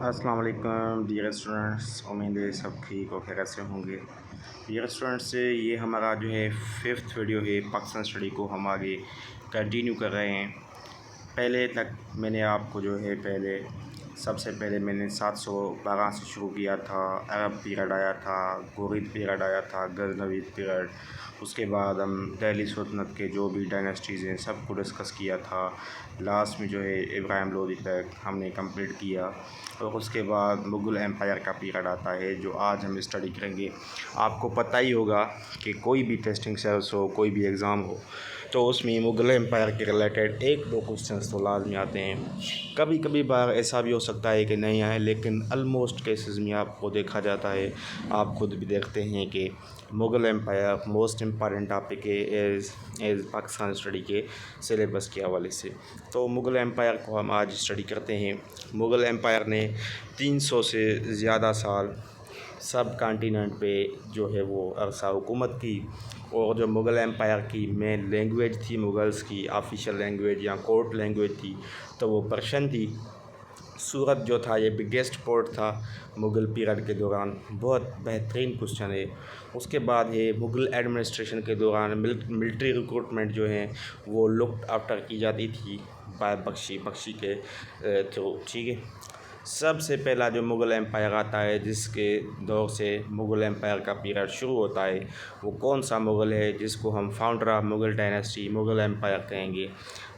अस्सलाम वालेकुम dear students, उम्मीद है सब ठीक और खैरियत से होंगे। डियर स्टूडेंट्स, ये हमारा जो है फिफ्थ वीडियो है। पाकिस्तान स्टडी को हम आगे कंटिन्यू कर रहे हैं। पहले तक मैंने आपको जो है सबसे पहले मैंने 712 से शुरू किया था। अरब पीरियड आया था, घुरिद पीरियड आया था, गजनवीद पीरियड। उसके बाद हम दिल्ली सल्तनत के जो भी डायनेस्टीज़ हैं सबको डिस्कस किया था। लास्ट में जो है इब्राहिम लोदी तक हमने कंप्लीट किया। और उसके बाद मुग़ल एम्पायर का पीरियड आता है जो आज हम स्टडी करेंगे। आपको पता ही होगा कि कोई भी टेस्टिंग सेल्स हो, कोई भी एग्ज़ाम हो, तो उसमें मुग़ल एम्पायर के रिलेटेड एक दो क्वेश्चंस तो लाजमी आते हैं। कभी कभी बार ऐसा भी हो सकता है कि नहीं आए, लेकिन ऑलमोस्ट केसेस में आपको देखा जाता है, आप खुद भी देखते हैं कि Mughal empire most important topic है एज़ पाकिस्तान स्टडी के सिलेबस के हवाले से। तो मुग़ल एम्पायर को हम आज स्टडी करते हैं। मुग़ल एम्पायर ने 300 से ज़्यादा साल सब कॉन्टिनेंट पे जो है वो अरसा हुकूमत की। और जो मुग़ल एम्पायर की मेन लैंग्वेज थी, मुग़ल्स की ऑफिशियल लैंग्वेज या कोर्ट लैंग्वेज थी, तो वो पर्शियन थी। सूरत जो था ये बिगेस्ट पोर्ट था मुग़ल पीरियड के दौरान। बहुत बेहतरीन क्वेश्चन है। उसके बाद ये मुग़ल एडमिनिस्ट्रेशन के दौरान मिलिट्री रिक्रूटमेंट जो है वो लुक आफ्टर की जाती थी बाय बख्शी के थ्रू। ठीक है, सबसे पहला जो मुग़ल एम्पायर आता है, जिसके दौर से मुग़ल एम्पायर का पीरियड शुरू होता है, वो कौन सा मुग़ल है जिसको हम founder of Mughal dynasty Mughal empire कहेंगे,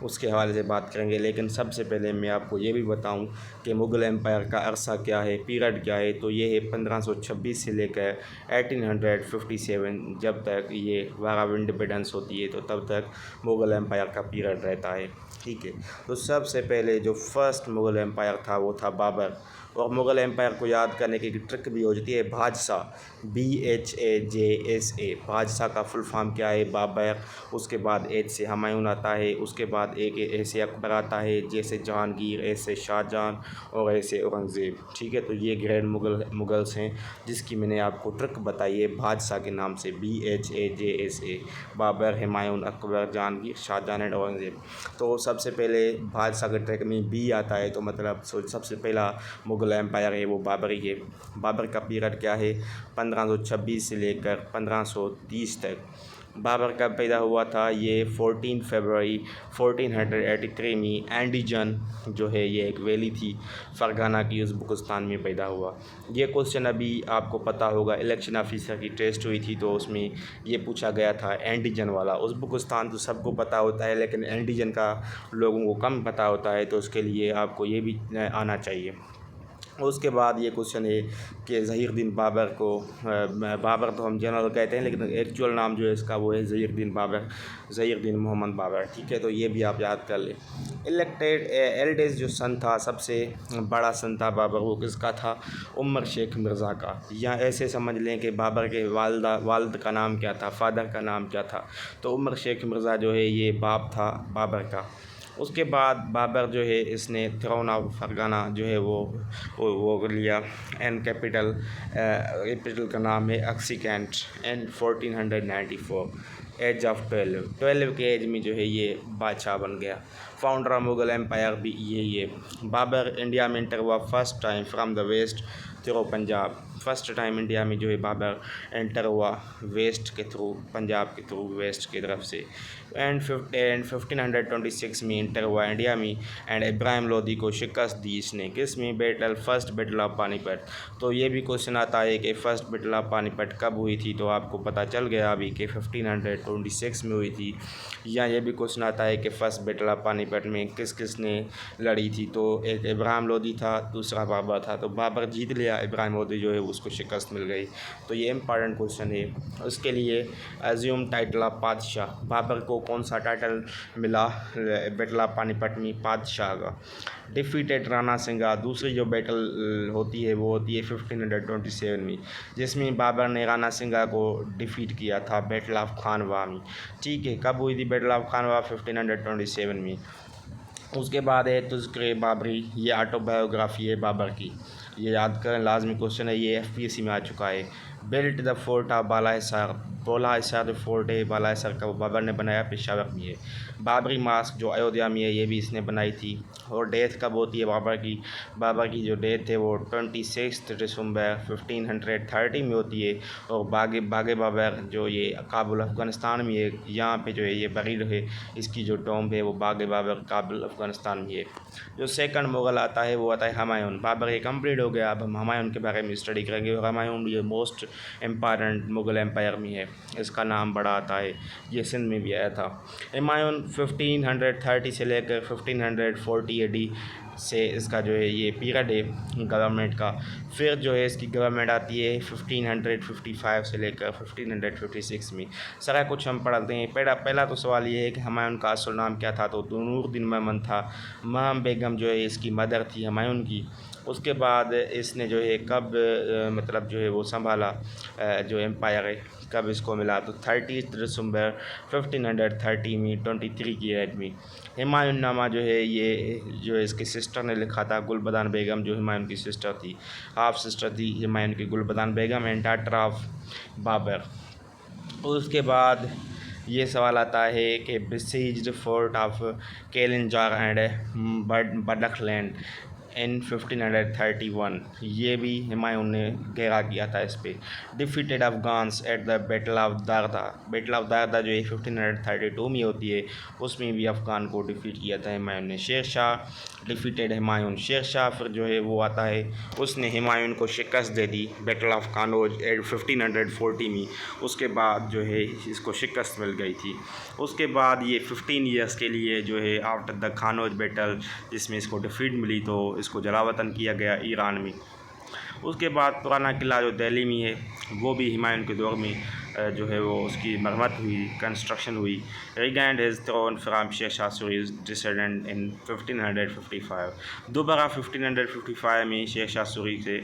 उसके हवाले से बात करेंगे। लेकिन सबसे पहले मैं आपको ये भी बताऊं कि मुग़ल एम्पायर का अरसा क्या है, पीरियड क्या है। तो ये है 1526 से लेकर 1857, जब तक ये वार ऑफ इंडिपेंडेंस होती है तो तब तक मुग़ल एम्पायर का पीरियड रहता है। ठीक है, तो सबसे पहले जो फर्स्ट मुग़ल एम्पायर था वो था बाबर। और मुग़ल एम्पायर को याद करने की ट्रिक भी होती है, बादशाह, BHAJSA। बादशाह का फुल फॉर्म क्या है? बाबर। उसके बाद एच से हुमायूं आता है। उसके बाद एक ऐसे अकबर आता है, जैसे जहांगीर, ऐसे शाहजहां और ऐसे औरंगज़ेब। ठीक है, तो ये ग्रैंड मुग़ल्स हैं जिसकी मैंने आपको ट्रिक बताई है बादशाह के नाम से, BHAJSA। बाबर, हुमायूं, अकबर, जहांगीर, शाहजहां एंड औरंगज़ेब। तो सबसे पहले बादशाह के ट्रैक में बी आता है, तो मतलब सबसे पहला मुग़ल एम्पायर है वो बाबरी है। बाबर का पीरियड क्या है? 1526 से लेकर 1530 तक। बाबर कब पैदा हुआ था? ये 14 फरवरी 1483 में एंडीजन जो है ये एक वैली थी फ़रगाना की, उज़्बेकिस्तान में पैदा हुआ। ये क्वेश्चन अभी आपको पता होगा, इलेक्शन ऑफिसर की टेस्ट हुई थी तो उसमें ये पूछा गया था एंडीजन वाला। उज़्बेकिस्तान तो सबको पता होता है, लेकिन एंडीजन का लोगों को कम पता होता है, तो उसके लिए आपको ये भी आना चाहिए। उसके बाद ये क्वेश्चन है कि ज़हीरुद्दीन बाबर को, बाबर तो हम जनरल कहते हैं, लेकिन एक्चुअल नाम जो है इसका वो है ज़हीरुद्दीन बाबर, ज़हीरुद्दीन मोहम्मद बाबर। ठीक है, तो ये भी आप याद कर लें। इलेक्टेड एल्डेस्ट जो सन था, सबसे बड़ा सन था बाबर, वो किसका था? उमर शेख मिर्ज़ा का। या ऐसे समझ लें कि बाबर के वालिद का नाम क्या था, फादर का नाम क्या था? तो उमर शेख मिर्ज़ा जो है ये बाप था बाबर का। उसके बाद बाबर जो है इसने थ्रोन ऑफ फरगाना जो है वो लिया। एंड कैपिटल का नाम है अक्सीकेंट। एंड 1494 एज ऑफ 12 के एज में जो है ये बादशाह बन गया। फाउंडर ऑफ मुग़ल एम्पायर भी यही है। बाबर इंडिया में एंटर हुआ first time from the west through Punjab. First time India में जो है बाबर एंटर हुआ वेस्ट के थ्रू, पंजाब के थ्रू, वेस्ट की तरफ से। एंड 1526 में इंटर हुआ इंडिया में। एंड इब्राहिम लोदी को शिकस्त दी इसने, किस में? First battle of Panipat. तो ये भी क्वेश्चन आता है कि फ़र्स्ट बैटल ऑफ पानीपत कब हुई थी, तो आपको पता चल गया अभी कि 1526 में हुई थी। या ये भी क्वेश्चन आता है कि फ़र्स्ट बैटल ऑफ पानीपत में किस किस ने लड़ी थी, तो एक इब्राहिम लोदी था, दूसरा बाबर था। तो बाबर जीत लिया, इब्राहिम लोदी जो है उसको शिकस्त मिल गई। तो ये इंपॉर्टेंट क्वेश्चन है। उसके लिए अज्यूम टाइटल ऑफ बादशाह, बाबर को कौन सा टाइटल मिला बैटल ऑफ पानीपत में? बादशाह का। डिफीटेड राणा सिंगा, दूसरी जो बैटल होती है वो होती है 1527 में, जिसमें बाबर ने राणा सिंगा को डिफीट किया था बैटल ऑफ खानवा में। ठीक है, कब हुई थी बैटल ऑफ खानवा? 1527 में। उसके बाद है तुज़किरे बाबरी, ये ऑटोबायोग्राफी है बाबर की, ये याद करें, लाजमी क्वेश्चन है, ये FPSC में आ चुका है। बिल्ट द फोर्ट ऑफ बाला हिसार। बाला हिसार जो फोर्ट है बाला हिसार का, वो बाबर ने बनाया, पेशावर में है। बाबरी मस्जिद जो अयोध्या में है, ये भी इसने बनाई थी। और डेथ कब होती है बाबर की? बाबर की जो डेथ है वो 26 दिसंबर 1530 में होती है। और बागे बाबर जो ये काबुल अफ़गानिस्तान में है, यहाँ पे जो है ये बरीड है, इसकी जो टॉम्ब है वो बागे बाबर काबुल अफ़गानिस्तान में है। जो सेकंड मुग़ल आता है वो आता है हुमायूं। बाबर ये कंप्लीट हो गया, अब हम हुमायूं के बारे में स्टडी करेंगे। और हुमायूं ये मोस्ट इम्पॉर्टेंट मुग़ल एम्पायर में है, इसका नाम बड़ा आता है, ये सिंध में भी आया था। हुमायूं 1530 से लेकर 1540 AD से इसका जो है ये पीरियड है गवर्नमेंट का। फिर जो है इसकी गवर्नमेंट आती है 1555 से लेकर 1556 में। सारा कुछ हम पढ़ते हैं। पहला तो सवाल ये है कि हुमायूं का असल नाम क्या था? तो नूरुद्दीन महमूद था। महम बेगम जो है इसकी मदर थी हुमायूं की। उसके बाद इसने जो है कब मतलब जो है वो संभाला जो एम्पायर है, कब इसको मिला? तो 30 दिसंबर 1530 में 23 की एज में। हुमायूं नामा जो है ये जो इसके सिस्टर ने लिखा था, गुलबदान बेगम जो हुमायूं की सिस्टर थी, हाफ सिस्टर थी हुमायूं की गुलबदान बेगम एंड डॉटर ऑफ बाबर। उसके बाद ये सवाल आता है कि बिसीज्ड फोर्ट ऑफ केलिंजर एंड बडखलैंड इन 1531, ये भी हुमायूं ने घेरा किया था इस पर। Defeated Afghans at the battle of Dadrah. Battle of Dadrah जो है 1532 में होती है, उसमें भी अफ़गान को डिफीट किया था हुमायूं ने। शेर शाह डिफीटेड हुमायूं। शेर शाह फिर जो है वो आता है, उसने हुमायूं को शिकस्त दे दी बैटल ऑफ कानौज 1540 में। उसके बाद जो है इसको शिकस्त मिल गई थी। उसके बाद ये 15 ईयर्स के लिए जो है आफ्टर द कानौज बैटल, जिसमें इसको डिफीट मिली, तो इसको जलावतन किया गया ईरान में। उसके बाद पुराना किला जो दिल्ली में है, वो भी हुमायूं के दौर में जो है वो उसकी मरम्मत हुई, कंस्ट्रक्शन हुई। Regained his throne from Sher Shah Suri's descendant इन 1555। दोबारा 1555 में शेर शाह सूरी से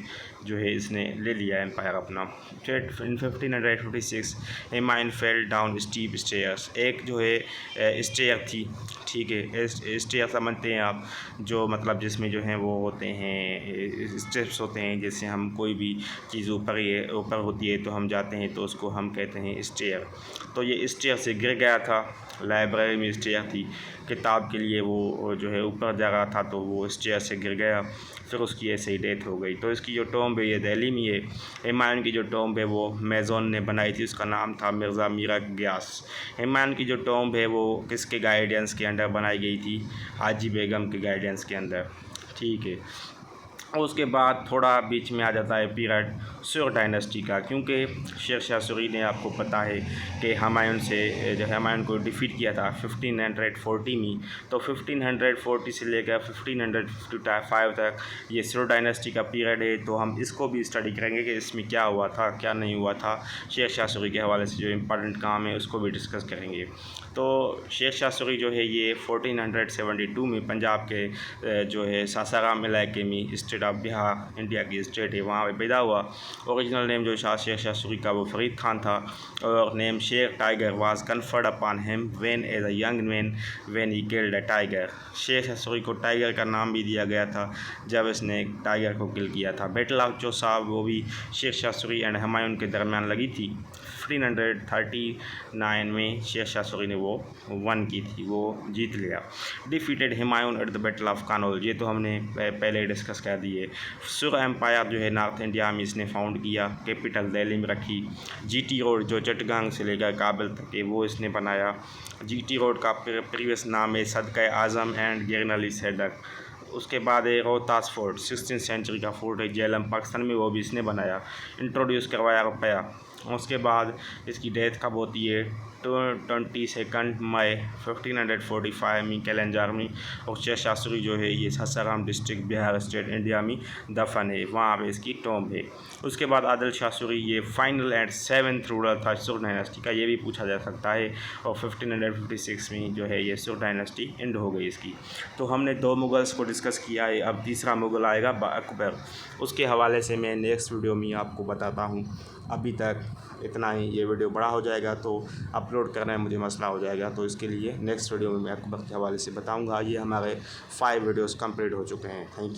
जो है इसने ले लिया एम्पायर अपना। फिर इन 1556 Humayun fell down steep stairs. एक जो है स्टेयर थी, ठीक है, स्टेयर समझते हैं आप, जो मतलब जिसमें जो है वो होते हैं स्टेप्स होते हैं, जैसे हम कोई भी चीज़ ऊपर होती है तो हम जाते हैं तो उसको हम कहते हैं स्टेयर। तो ये स्टेयर से गिर गया था, लाइब्रेरी में स्टेयर थी, किताब के लिए वो जो है ऊपर जा रहा था तो वो स्टेयर से गिर गया, फिर उसकी ऐसे ही डेथ हो गई। तो इसकी जो टॉम्ब है ये दिल्ली में है। हुमायूं की जो टॉम्ब है वो मेज़ोन ने बनाई थी, उसका नाम था मिर्ज़ा मीरा ग्यास। हुमायूं की जो टॉम्ब है वो किसके गाइडेंस के अंडर बनाई गई थी? हाजी बेगम के गाइडेंस के अंदर, ठीक है। उसके बाद थोड़ा बीच में आ जाता है पीरियड सुर डायनेस्टी का, क्योंकि शेर शाह सूरी ने आपको पता है कि हुमायूं से जो हुमायूं को डिफीट किया था 1540 में। तो 1540 से लेकर 1555 तक ये सुर डायनेस्टी का पीरियड है। तो हम इसको भी स्टडी करेंगे कि इसमें क्या हुआ था, क्या नहीं हुआ था। शेर शाह सूरी के हवाले से जो इम्पोर्टेंट काम है उसको भी डिस्कस करेंगे। तो शेर शाह सूरी जो है ये 1472 में पंजाब के जो है सासाराम इलाके में, स्टेट ऑफ बिहार इंडिया की स्टेट है, वहाँ पे पैदा हुआ। ओरिजिनल नेम जो शेर शाह सूरी का वो फरीद खान था, और name Sher tiger was conferred upon him when as a young man when he killed a tiger. Sher Shah Suri को टाइगर का नाम भी दिया गया था जब इसने एक टाइगर को किल किया था। बैटल ऑफ चौसा वो भी शेर शाह सूरी एंड हुमायूं के दरमियान लगी थी। 1539 में शेर शाह सूरी ने वो वन की थी, वो जीत लिया। Defeated Humayun at the battle of Kannauj, ये तो हमने पहले डिस्कस कर दिए। सुर एम्पायर जो है नॉर्थ इंडिया में इसने फाउंड किया, कैपिटल दिल्ली में रखी। जीटी रोड जो चटगांग से लेकर काबुल तक है वो इसने बनाया। जीटी रोड का प्रीवियस नाम है सदका आज़म एंड गिरन अली सैदक। उसके बाद है रोहतास फोर्ट, 16th सेंचुरी का फोर्ट है जेलम पाकिस्तान में, वो भी इसने बनाया, इंट्रोड्यूस करवाया रुपया। उसके बाद इसकी डेथ कब होती है? 22 मई 1545 में कैलेंजर में। और शेर शाह सूरी जो है ये Sasaram district Bihar state India में दफन है, वहाँ पे इसकी टॉम्ब है। उसके बाद आदिल शाह सूरी ये फाइनल एंड 7th रूलर था सुर डायनेस्टी का, ये भी पूछा जा सकता है। और 1556 में जो है ये सुर डायनेस्टी एंड हो गई इसकी। तो हमने 2 मुगल्स को डिस्कस किया है, अब तीसरा मुगल आएगा अकबर। उसके हवाले से मैं नेक्स्ट वीडियो में आपको बताता हूँ। अभी तक इतना ही, ये वीडियो बड़ा हो जाएगा तो अपलोड करने में मुझे मसला हो जाएगा, तो इसके लिए नेक्स्ट वीडियो में मैं अकबर के हवाले से बताऊंगा। ये हमारे 5 वीडियोस कंप्लीट हो चुके हैं। Thank you.